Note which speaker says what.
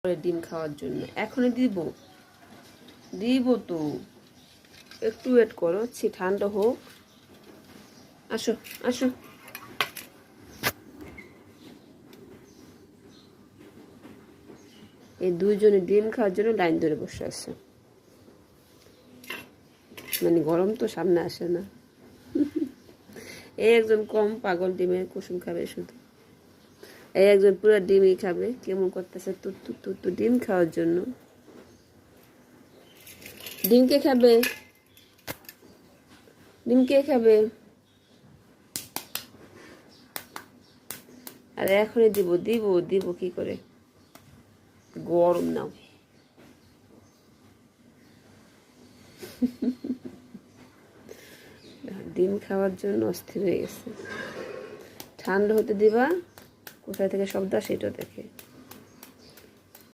Speaker 1: ডিম খাওয়ার জন্য। এখনই দিব দিব তো, একটু ওয়েট করো, ঠান্ডা হোক। আসো আসো, এই দুইজনে ডিম খাওয়ার জন্য লাইন ধরে বসে আছে। মানে গরম তো সামনে আসে না। এই একজন কম পাগল, ডিমের কুসুম খাবে শুধু। এই একজন পুরো ডিমই খাবে, কেমন করতেছে তুতু ডিম খাওয়ার জন্য। ডিম কে খাবে? ডিম কে খাবে? আর এখনই দিব দিব দিব কি করে, গরম নাও। ডিম খাওয়ার জন্য অস্থির হয়ে গেছে। ঠান্ডা হতে দিবা, কোথায় থেকে শব্দ সেটা দেখে।